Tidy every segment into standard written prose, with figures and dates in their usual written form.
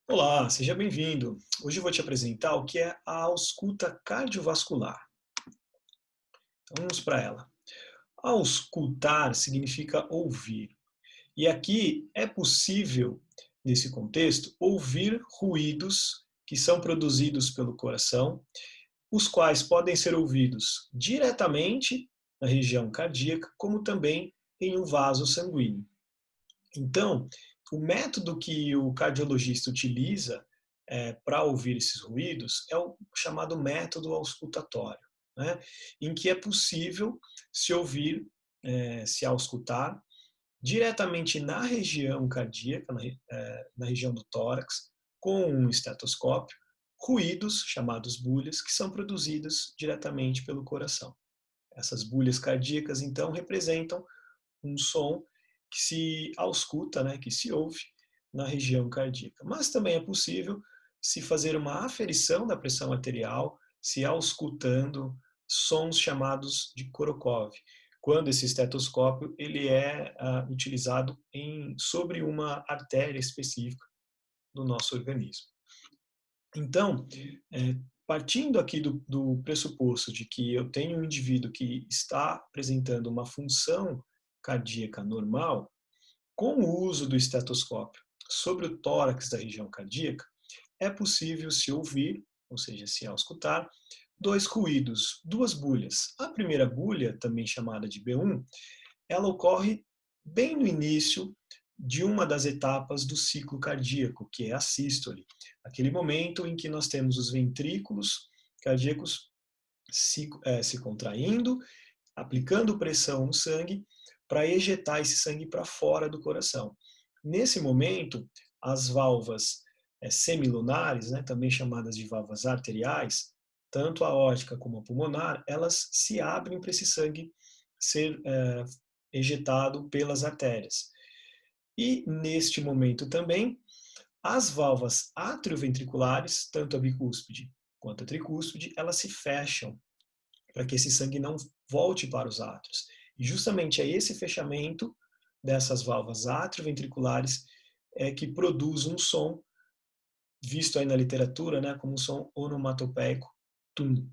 Olá, seja bem-vindo. Hoje eu vou te apresentar o que é a ausculta cardiovascular. Então vamos para ela. Auscultar significa ouvir. E aqui é possível, nesse contexto, ouvir ruídos que são produzidos pelo coração, os quais podem ser ouvidos diretamente na região cardíaca, como também em um vaso sanguíneo. Então, o método que o cardiologista utiliza para ouvir esses ruídos é o chamado método auscultatório, né? Em que é possível se ouvir, se auscultar diretamente na região cardíaca, na região do tórax, com um estetoscópio, ruídos chamados bulhas que são produzidos diretamente pelo coração. Essas bulhas cardíacas, então, representam um som que se ausculta, né, que se ouve na região cardíaca. Mas também é possível se fazer uma aferição da pressão arterial, se auscultando sons chamados de Korokov, quando esse estetoscópio ele é utilizado sobre uma artéria específica do nosso organismo. Então, partindo aqui do pressuposto de que eu tenho um indivíduo que está apresentando uma função cardíaca normal, com o uso do estetoscópio sobre o tórax da região cardíaca, é possível se ouvir, ou seja, se auscultar, dois ruídos, duas bulhas. A primeira bulha, também chamada de B1, ela ocorre bem no início de uma das etapas do ciclo cardíaco, que é a sístole, aquele momento em que nós temos os ventrículos cardíacos se contraindo, aplicando pressão no sangue para ejetar esse sangue para fora do coração. Nesse momento, as válvulas semilunares, né, também chamadas de válvulas arteriais, tanto a aórtica como a pulmonar, elas se abrem para esse sangue ser ejetado pelas artérias. E neste momento também, as válvulas atrioventriculares, tanto a bicúspide quanto a tricúspide, elas se fecham para que esse sangue não volte para os átrios. E justamente é esse fechamento dessas válvulas atrioventriculares que produz um som visto aí na literatura, né, como um som onomatopeico, tum.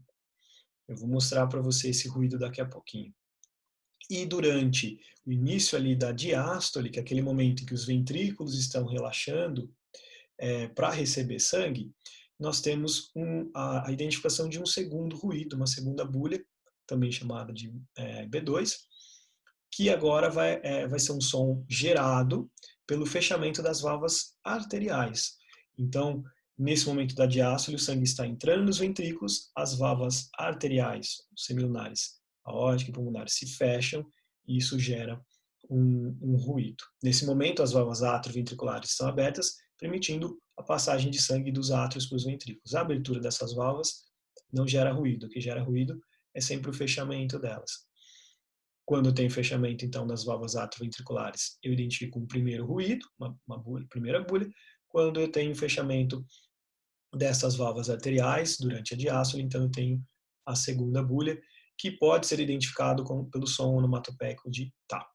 Eu vou mostrar para você esse ruído daqui a pouquinho. E durante o início ali da diástole, que é aquele momento em que os ventrículos estão relaxando para receber sangue, nós temos a identificação de um segundo ruído, uma segunda bulha, também chamada de B2, que agora vai ser um som gerado pelo fechamento das válvulas arteriais. Então, nesse momento da diástole, o sangue está entrando nos ventrículos, as válvulas arteriais, semilunares, aórtica e pulmonar, se fecham e isso gera um ruído. Nesse momento, as válvulas atrioventriculares estão abertas, permitindo a passagem de sangue dos átrios para os ventrículos. A abertura dessas válvulas não gera ruído. O que gera ruído é sempre o fechamento delas. Quando eu tenho fechamento, então, das válvulas atrioventriculares, eu identifico um primeiro ruído, uma bulha, primeira bulha. Quando eu tenho fechamento dessas válvulas arteriais durante a diástole, então eu tenho a segunda bulha, que pode ser identificado pelo som onomatopeico de tá.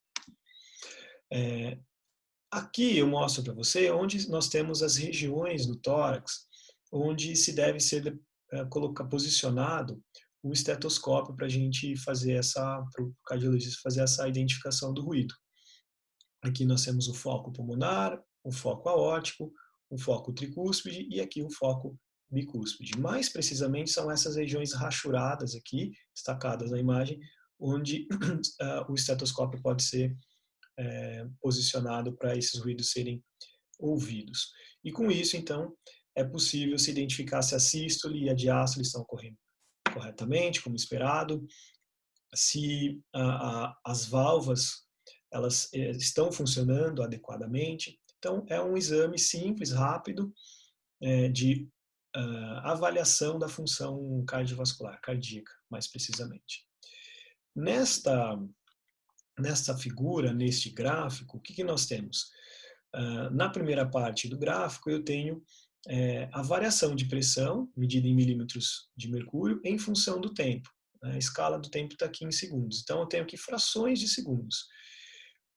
Aqui eu mostro para você onde nós temos as regiões do tórax, onde se deve ser posicionado o estetoscópio para a gente fazer para o cardiologista fazer essa identificação do ruído. Aqui nós temos o foco pulmonar, o foco aórtico, o foco tricúspide e aqui o foco bicúspide. Mais precisamente são essas regiões rachuradas aqui, destacadas na imagem, onde o estetoscópio pode ser posicionado para esses ruídos serem ouvidos. E com isso, então, é possível se identificar se a sístole e a diástole estão ocorrendo corretamente, como esperado, se as válvulas elas estão funcionando adequadamente. Então, é um exame simples, rápido, de avaliação da função cardiovascular, cardíaca, mais precisamente. Nesta figura, neste gráfico, o que nós temos? Na primeira parte do gráfico, eu tenho a variação de pressão, medida em milímetros de mercúrio, em função do tempo. A escala do tempo está aqui em segundos. Então, eu tenho aqui frações de segundos.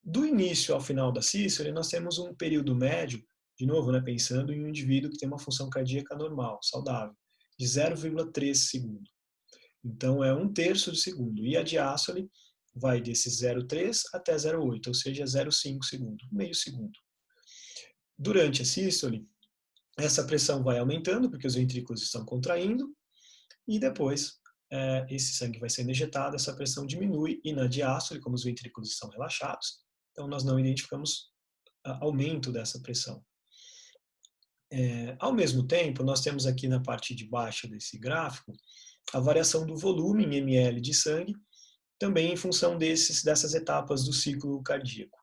Do início ao final da sístole, nós temos um período médio de novo, né, pensando em um indivíduo que tem uma função cardíaca normal, saudável, de 0,3 segundo. Então, é 1/3 de segundo. E a diástole vai desse 0,3 até 0,8, ou seja, 0,5 segundo, meio segundo. Durante a sístole, essa pressão vai aumentando, porque os ventrículos estão contraindo, e depois esse sangue vai sendo ejetado, essa pressão diminui, e na diástole, como os ventrículos estão relaxados, então nós não identificamos aumento dessa pressão. Ao mesmo tempo, nós temos aqui na parte de baixo desse gráfico a variação do volume em ml de sangue, também em função dessas etapas do ciclo cardíaco.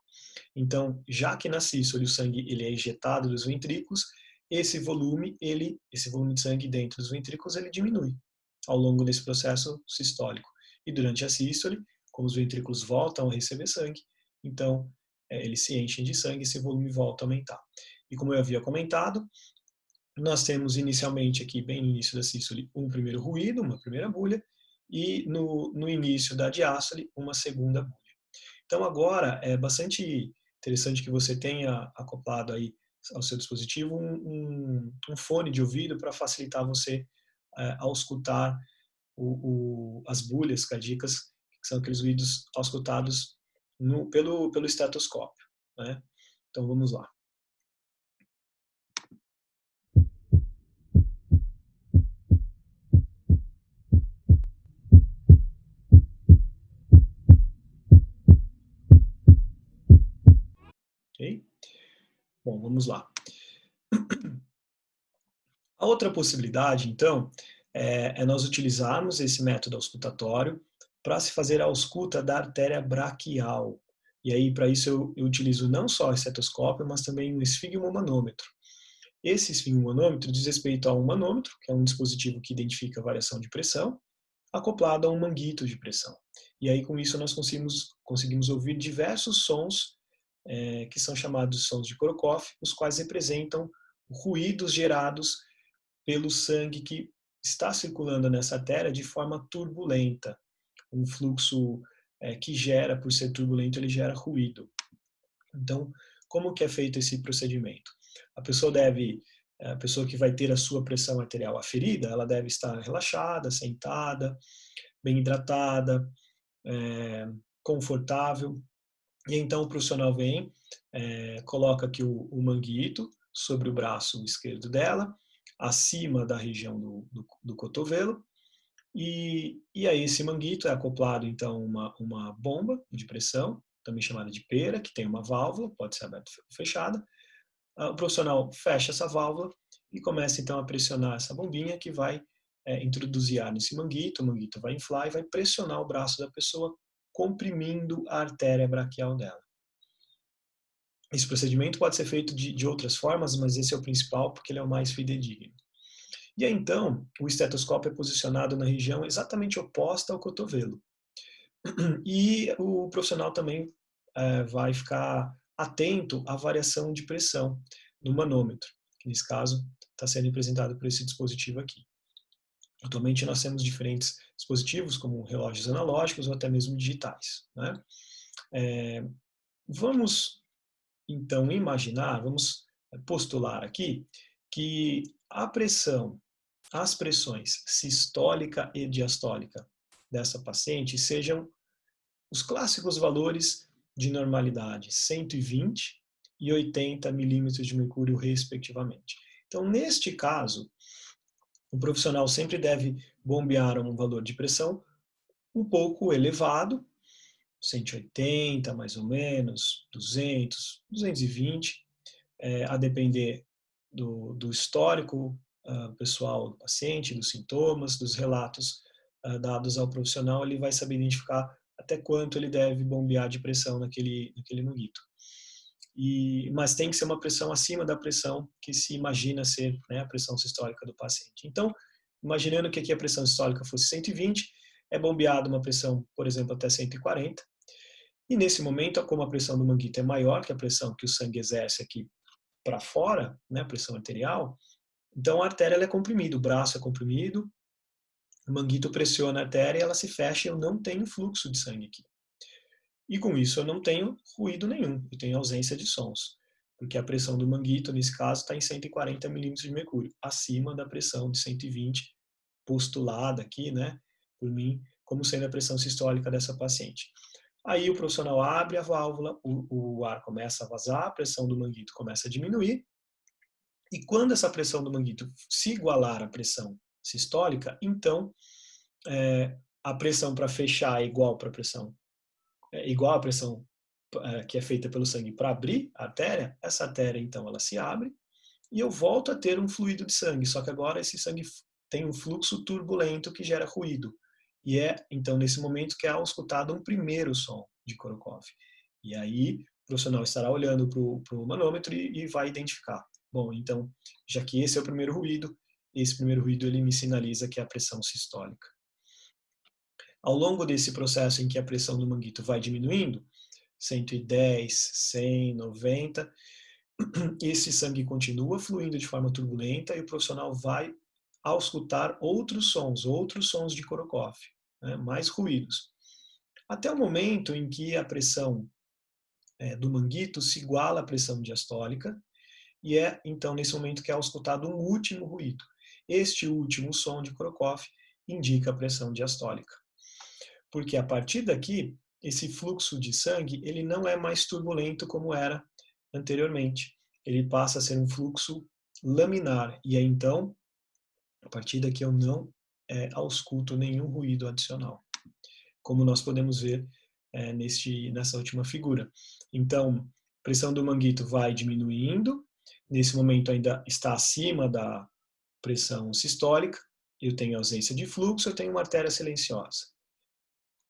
Então, já que na sístole o sangue ele é ejetado dos ventrículos, esse volume de sangue dentro dos ventrículos ele diminui ao longo desse processo sistólico. E durante a sístole, como os ventrículos voltam a receber sangue, então eles se enchem de sangue e esse volume volta a aumentar. E como eu havia comentado, nós temos inicialmente aqui, bem no início da sístole, um primeiro ruído, uma primeira bulha, e no início da diástole, uma segunda bulha. Então agora é bastante interessante que você tenha acoplado aí ao seu dispositivo um fone de ouvido para facilitar você auscultar as bulhas cardíacas, que são aqueles ruídos auscultados pelo estetoscópio, né? Então vamos lá. Ok? Bom, vamos lá. A outra possibilidade, então, é nós utilizarmos esse método auscultatório para se fazer a ausculta da artéria braquial. E aí, para isso, eu utilizo não só o estetoscópio, mas também um esfigmomanômetro. Esse esfigmomanômetro diz respeito a um manômetro, que é um dispositivo que identifica a variação de pressão, acoplado a um manguito de pressão. E aí, com isso, nós conseguimos ouvir diversos sons que são chamados sons de Korotkov, os quais representam ruídos gerados pelo sangue que está circulando nessa artéria de forma turbulenta. Um fluxo que gera, por ser turbulento, ele gera ruído. Então, como que é feito esse procedimento? A pessoa que vai ter a sua pressão arterial aferida, ela deve estar relaxada, sentada, bem hidratada, confortável. E então o profissional vem, coloca aqui o manguito sobre o braço esquerdo dela, acima da região do cotovelo, e aí esse manguito é acoplado então uma bomba de pressão, também chamada de pera, que tem uma válvula, pode ser aberta ou fechada. O profissional fecha essa válvula e começa então a pressionar essa bombinha que vai introduzir ar nesse manguito, o manguito vai inflar e vai pressionar o braço da pessoa, comprimindo a artéria braquial dela. Esse procedimento pode ser feito de outras formas, mas esse é o principal porque ele é o mais fidedigno. E aí, então, o estetoscópio é posicionado na região exatamente oposta ao cotovelo. E o profissional também vai ficar atento à variação de pressão no manômetro, que nesse caso está sendo representado por esse dispositivo aqui. Atualmente nós temos diferentes dispositivos, como relógios analógicos ou até mesmo digitais, né? Vamos então vamos postular aqui que as pressões sistólica e diastólica dessa paciente sejam os clássicos valores de normalidade, 120 e 80 milímetros de mercúrio, respectivamente. Então, neste caso, o profissional sempre deve bombear um valor de pressão um pouco elevado, 180 mais ou menos, 200, 220, a depender do histórico pessoal do paciente, dos sintomas, dos relatos dados ao profissional, ele vai saber identificar até quanto ele deve bombear de pressão naquele manguito. Mas tem que ser uma pressão acima da pressão que se imagina ser, né, a pressão sistólica do paciente. Então, imaginando que aqui a pressão sistólica fosse 120, é bombeado uma pressão, por exemplo, até 140, e nesse momento, como a pressão do manguito é maior que a pressão que o sangue exerce aqui para fora, né, a pressão arterial, então a artéria ela é comprimida, o braço é comprimido, o manguito pressiona a artéria e ela se fecha e eu não tenho fluxo de sangue aqui. E com isso eu não tenho ruído nenhum, eu tenho ausência de sons. porque a pressão do manguito, nesse caso, está em 140 milímetros de mercúrio, acima da pressão de 120 postulada aqui, né, por mim, como sendo a pressão sistólica dessa paciente. Aí o profissional abre a válvula, o ar começa a vazar, a pressão do manguito começa a diminuir, e quando essa pressão do manguito se igualar à pressão sistólica, então a pressão para fechar é igual para a pressão, igual à pressão que é feita pelo sangue para abrir a artéria, essa artéria então ela se abre e eu volto a ter um fluido de sangue, só que agora esse sangue tem um fluxo turbulento que gera ruído. E é então nesse momento que é auscultado um primeiro som de Korokov. E aí o profissional estará olhando para o manômetro e vai identificar. Bom, então, já que esse é o primeiro ruído, esse primeiro ruído ele me sinaliza que é a pressão sistólica. Ao longo desse processo em que a pressão do manguito vai diminuindo, 110, 100, 90, esse sangue continua fluindo de forma turbulenta e o profissional vai auscultar outros sons de Korokov, né, mais ruídos. Até o momento em que a pressão do manguito se iguala à pressão diastólica e é então nesse momento que é auscultado um último ruído. Este último som de Korokov indica a pressão diastólica. Porque a partir daqui, esse fluxo de sangue ele não é mais turbulento como era anteriormente. Ele passa a ser um fluxo laminar. E aí, então, a partir daqui eu não ausculto nenhum ruído adicional. Como nós podemos ver nessa última figura. Então, a pressão do manguito vai diminuindo. Nesse momento ainda está acima da pressão sistólica. Eu tenho ausência de fluxo, eu tenho uma artéria silenciosa.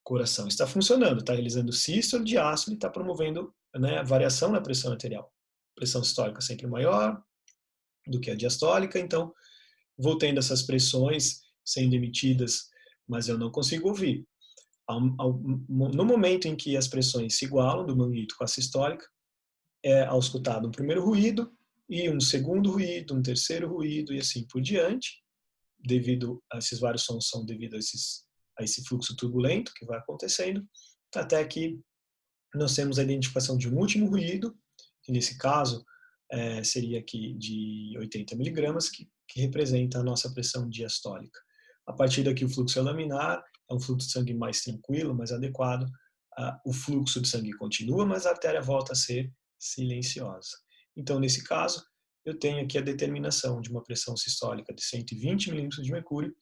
O coração está funcionando, está realizando sístole, diástole, está promovendo, né, variação na pressão arterial. Pressão sistólica sempre maior do que a diastólica, então vou tendo essas pressões sendo emitidas, mas eu não consigo ouvir. No momento em que as pressões se igualam do manguito com a sistólica, é auscultado um primeiro ruído, e um segundo ruído, um terceiro ruído, e assim por diante, devido a esses vários sons são devido a esse fluxo turbulento que vai acontecendo, até que nós temos a identificação de um último ruído, que nesse caso seria aqui de 80 miligramas, que representa a nossa pressão diastólica. A partir daqui o fluxo é laminar, é um fluxo de sangue mais tranquilo, mais adequado, o fluxo de sangue continua, mas a artéria volta a ser silenciosa. Então, nesse caso, eu tenho aqui a determinação de uma pressão sistólica de 120 milímetros de mercúrio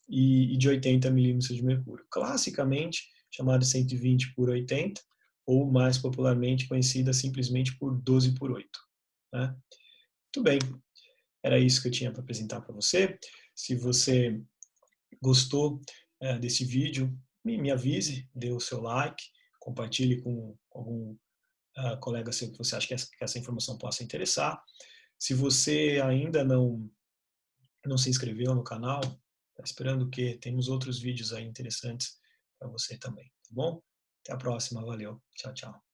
e de 80 milímetros de mercúrio. Classicamente, chamada de 120 por 80, ou mais popularmente conhecida simplesmente por 12 por 8. Né? Muito bem, era isso que eu tinha para apresentar para você. Se você gostou desse vídeo, me avise, dê o seu like, compartilhe com algum colega seu que você acha que essa informação possa interessar. Se você ainda não se inscreveu no canal, está esperando o quê? Temos outros vídeos aí interessantes para você também, tá bom? Até a próxima, valeu, tchau, tchau.